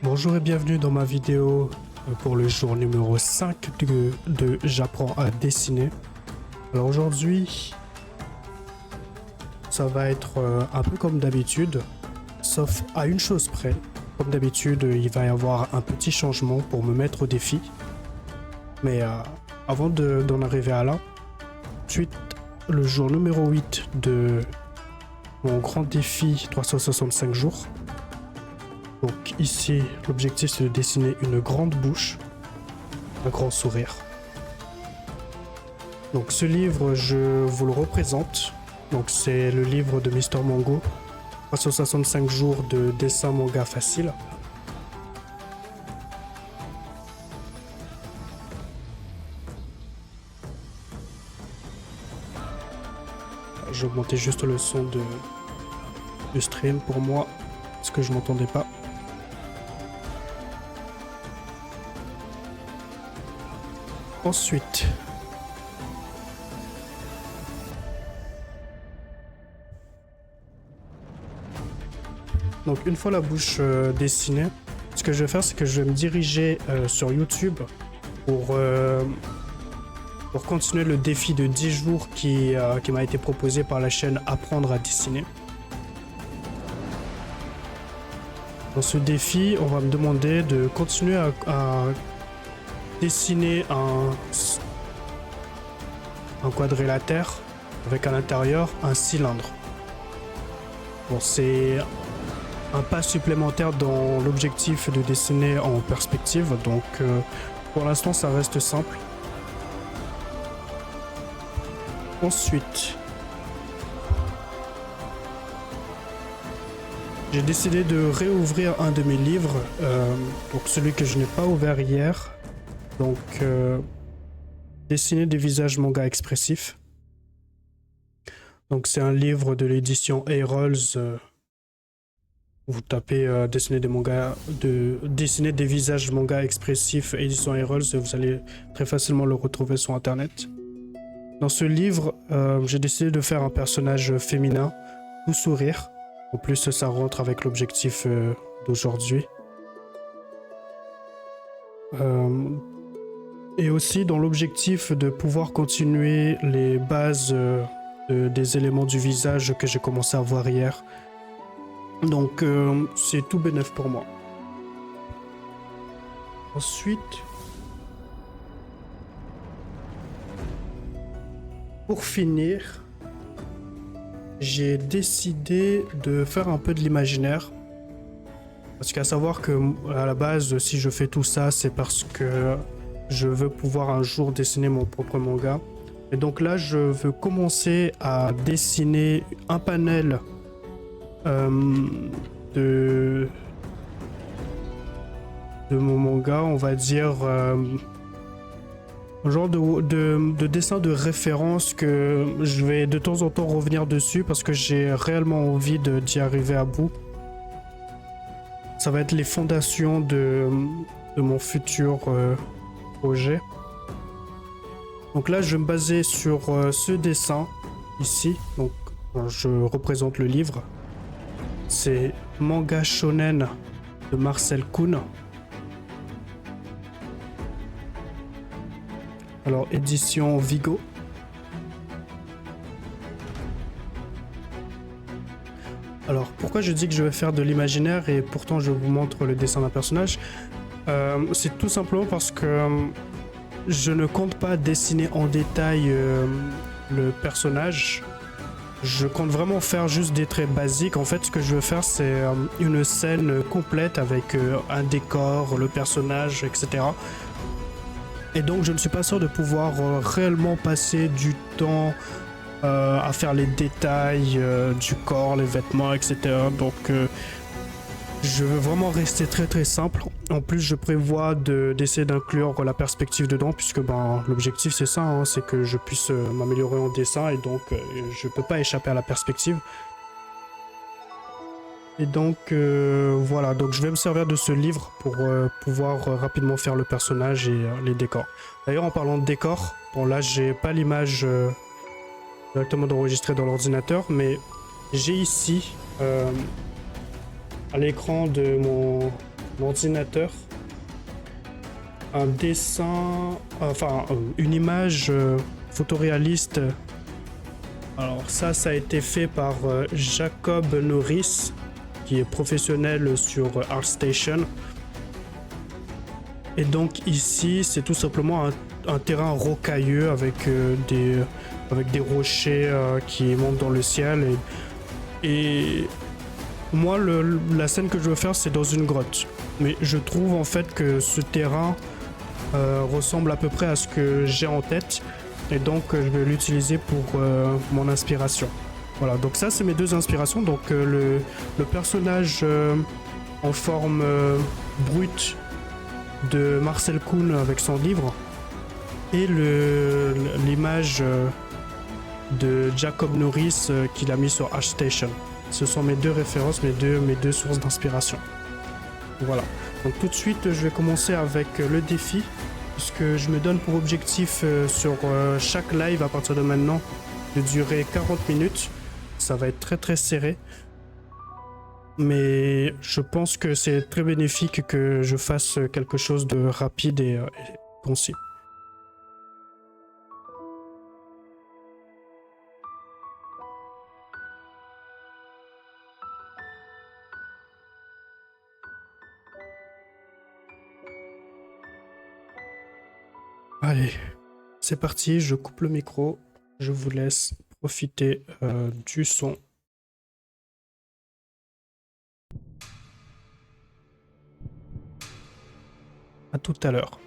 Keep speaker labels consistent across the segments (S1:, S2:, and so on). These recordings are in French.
S1: Bonjour et bienvenue dans ma vidéo pour le jour numéro 5 de J'apprends à dessiner. Alors aujourd'hui, ça va être un peu comme d'habitude, sauf à une chose près. Comme d'habitude, il va y avoir un petit changement pour me mettre au défi. Mais avant d'en arriver à là, suite le jour numéro 8 de mon grand défi 365 jours. Donc ici, l'objectif c'est de dessiner une grande bouche, un grand sourire. Donc ce livre, je vous le représente. Donc c'est le livre de Mister Mango, 365 jours de dessin manga facile. J'ai augmenté juste le son du stream pour moi, parce que je m'entendais pas. Ensuite, donc une fois la bouche dessinée, ce que je vais faire, c'est que je vais me diriger sur YouTube pour continuer le défi de 10 jours qui m'a été proposé par la chaîne Apprendre à dessiner. Dans ce défi, on va me demander de continuer à dessiner un quadrilatère avec à l'intérieur un cylindre. Bon, c'est un pas supplémentaire dans l'objectif de dessiner en perspective, donc pour l'instant ça reste simple. Ensuite, j'ai décidé de réouvrir un de mes livres, donc celui que je n'ai pas ouvert hier. Donc, dessiner des visages manga expressifs. Donc, c'est un livre de l'édition Heroes. Vous tapez dessiner des visages manga expressifs édition Heroes, vous allez très facilement le retrouver sur internet. Dans ce livre, j'ai décidé de faire un personnage féminin, tout sourire. En plus, ça rentre avec l'objectif d'aujourd'hui. Et aussi dans l'objectif de pouvoir continuer les bases des éléments du visage que j'ai commencé à voir hier. Donc c'est tout bénef pour moi. Ensuite, pour finir, j'ai décidé de faire un peu de l'imaginaire. Parce qu'à savoir que à la base, si je fais tout ça, c'est parce que je veux pouvoir un jour dessiner mon propre manga. Et donc là, je veux commencer à dessiner un panel de mon manga, on va dire un genre de dessin de référence que je vais de temps en temps revenir dessus parce que j'ai réellement envie d'y arriver à bout. Ça va être les fondations de mon futur projet. Donc là, je vais me baser sur ce dessin ici. Donc, je représente le livre. C'est Manga Shonen de Marcel Kuhn. Alors, édition Vigo. Alors, pourquoi je dis que je vais faire de l'imaginaire et pourtant je vous montre le dessin d'un personnage? C'est tout simplement parce que je ne compte pas dessiner en détail le personnage. Je compte vraiment faire juste des traits basiques. En fait, ce que je veux faire, c'est une scène complète avec un décor, le personnage, etc. Et donc, je ne suis pas sûr de pouvoir réellement passer du temps à faire les détails du corps, les vêtements, etc. Donc, je veux vraiment rester très très simple. En plus, je prévois d'essayer d'inclure la perspective dedans, puisque l'objectif c'est ça, hein, c'est que je puisse m'améliorer en dessin, et donc je peux pas échapper à la perspective. Et donc voilà, donc je vais me servir de ce livre pour pouvoir rapidement faire le personnage et les décors. D'ailleurs, en parlant de décors, bon là j'ai pas l'image directement enregistrée dans l'ordinateur, mais j'ai ici à l'écran de ordinateur un dessin, enfin une image photoréaliste. Alors ça a été fait par Jacob Norris, qui est professionnel sur ArtStation. Et donc ici, c'est tout simplement un terrain rocailleux avec des rochers qui montent dans le ciel. Et moi, la scène que je veux faire, c'est dans une grotte. Mais je trouve en fait que ce terrain ressemble à peu près à ce que j'ai en tête. Et donc, je vais l'utiliser pour mon inspiration. Voilà, donc ça, c'est mes deux inspirations. Donc, le personnage en forme brute de Marcel Kuhn avec son livre et l'image de Jacob Norris qu'il a mis sur ArtStation. Ce sont mes deux références, mes deux sources d'inspiration. Voilà. Donc tout de suite, je vais commencer avec le défi, puisque je me donne pour objectif sur chaque live à partir de maintenant de durer 40 minutes. Ça va être très très serré. Mais je pense que c'est très bénéfique que je fasse quelque chose de rapide et concis. Allez, c'est parti, je coupe le micro, je vous laisse profiter du son. À tout à l'heure.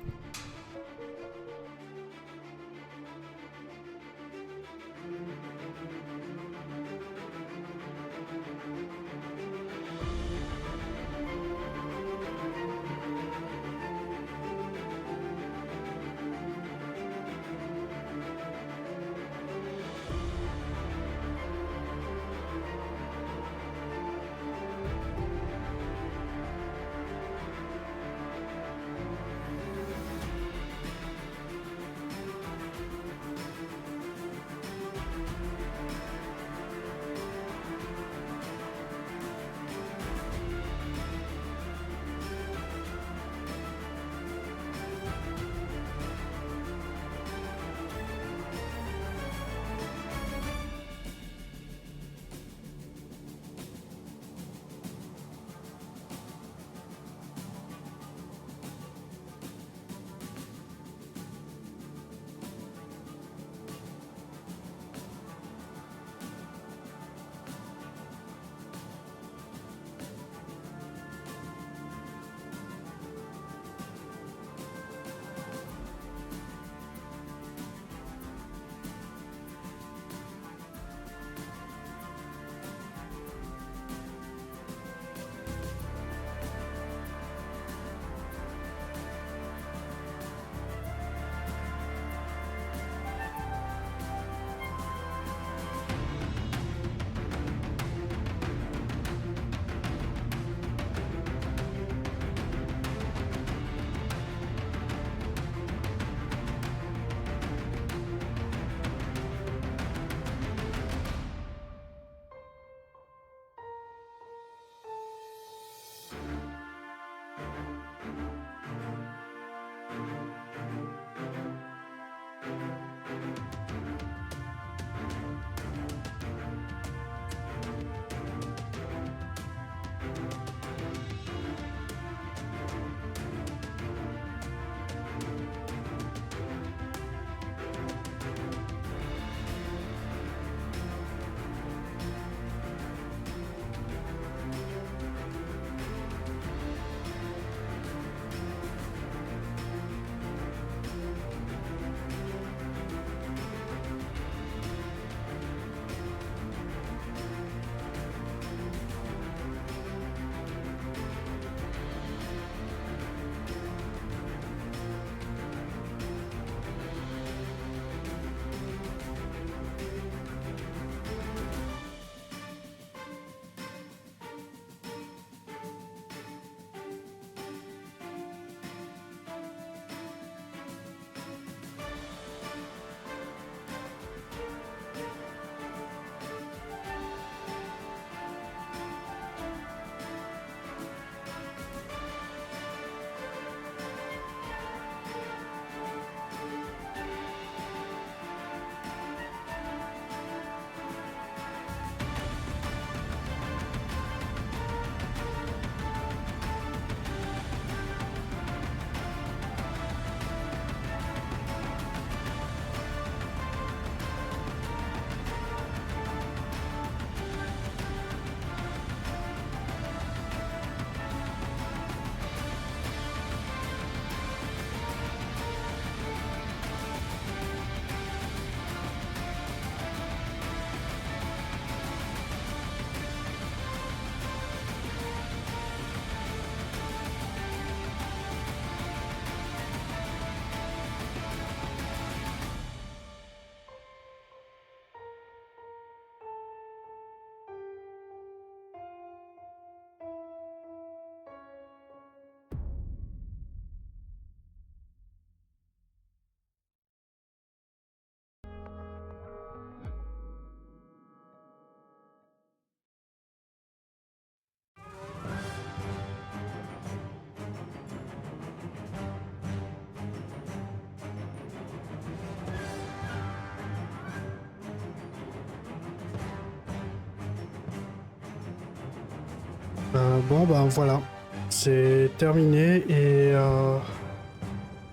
S1: Bon, ben voilà. C'est terminé et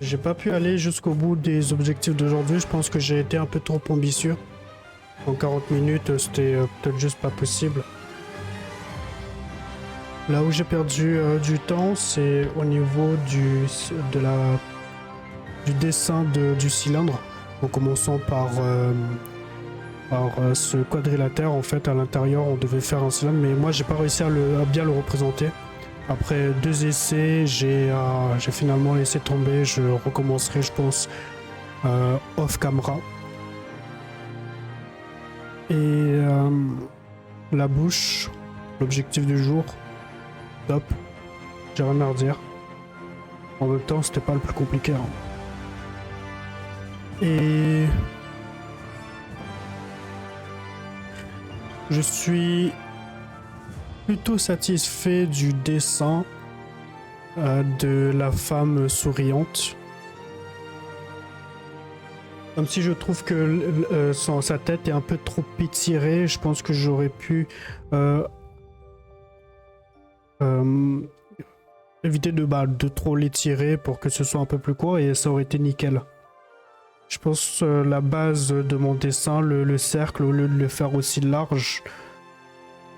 S1: j'ai pas pu aller jusqu'au bout des objectifs d'aujourd'hui. Je pense que j'ai été un peu trop ambitieux. En 40 minutes, c'était peut-être juste pas possible. Là où j'ai perdu du temps, c'est au niveau du dessin du cylindre. En commençant par ce quadrilatère, en fait, à l'intérieur, on devait faire un cylindre, mais moi, j'ai pas réussi à bien le représenter. Après 2 essais, j'ai finalement laissé tomber. Je recommencerai, je pense, off camera. Et la bouche, l'objectif du jour, top. J'ai rien à redire. En même temps, c'était pas le plus compliqué. Hein. Et je suis plutôt satisfait du dessin de la femme souriante. Même si je trouve que sa tête est un peu trop étirée, je pense que j'aurais pu éviter de trop l'étirer pour que ce soit un peu plus court et ça aurait été nickel. Je pense la base de mon dessin, le cercle, au lieu de le faire aussi large,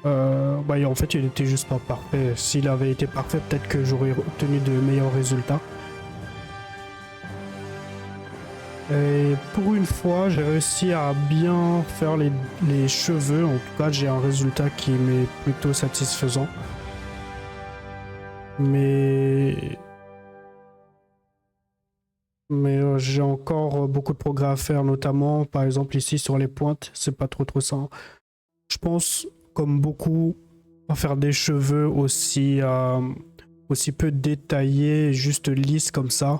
S1: en fait il était juste pas parfait. S'il avait été parfait, peut-être que j'aurais obtenu de meilleurs résultats. Et pour une fois, j'ai réussi à bien faire les cheveux. En tout cas, j'ai un résultat qui m'est plutôt satisfaisant. Mais j'ai encore beaucoup de progrès à faire, notamment par exemple ici sur les pointes, c'est pas trop ça. Je pense, comme beaucoup, à faire des cheveux aussi peu détaillés, juste lisses comme ça,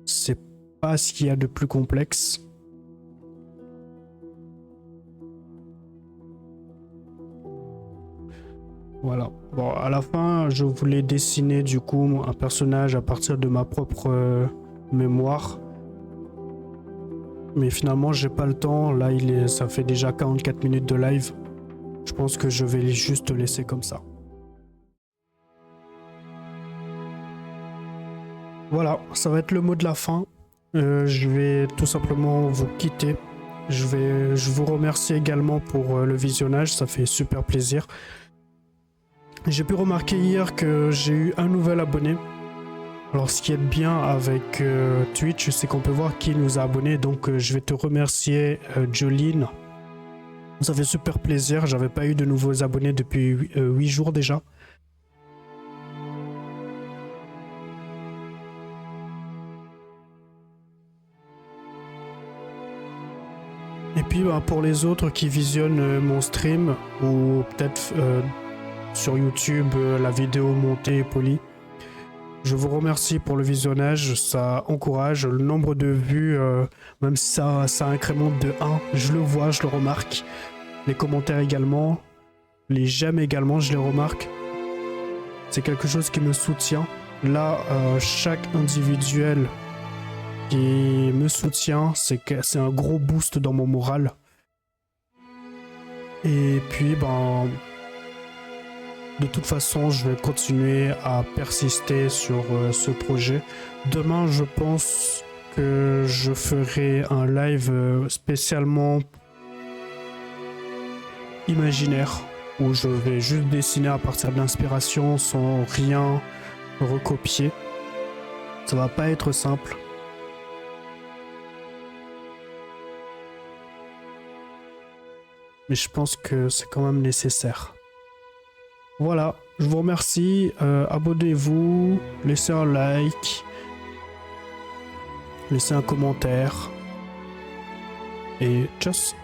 S1: c'est pas ce qu'il y a de plus complexe. Voilà. Bon, à la fin, je voulais dessiner du coup un personnage à partir de ma propre mémoire. Mais finalement, j'ai pas le temps. Là, ça fait déjà 44 minutes de live. Je pense que je vais juste laisser comme ça. Voilà, ça va être le mot de la fin. Je vais tout simplement vous quitter. Je vous remercie également pour le visionnage, ça fait super plaisir. J'ai pu remarquer hier que j'ai eu un nouvel abonné. Alors ce qui est bien avec Twitch, c'est qu'on peut voir qui nous a abonnés. Donc je vais te remercier Jolene. Ça fait super plaisir, j'avais pas eu de nouveaux abonnés depuis 8 jours déjà. Et puis pour les autres qui visionnent mon stream ou peut-être sur YouTube la vidéo montée et polie, je vous remercie pour le visionnage, ça encourage le nombre de vues, même si ça incrémente de 1, je le vois, je le remarque. Les commentaires également, les j'aime également, je les remarque. C'est quelque chose qui me soutient. Là, chaque individuel qui me soutient, c'est un gros boost dans mon moral. Et puis, de toute façon, je vais continuer à persister sur ce projet. Demain, je pense que je ferai un live spécialement imaginaire où je vais juste dessiner à partir de l'inspiration sans rien recopier. Ça va pas être simple. Mais je pense que c'est quand même nécessaire. Voilà, je vous remercie. Abonnez-vous, laissez un like, laissez un commentaire. Et tchuss!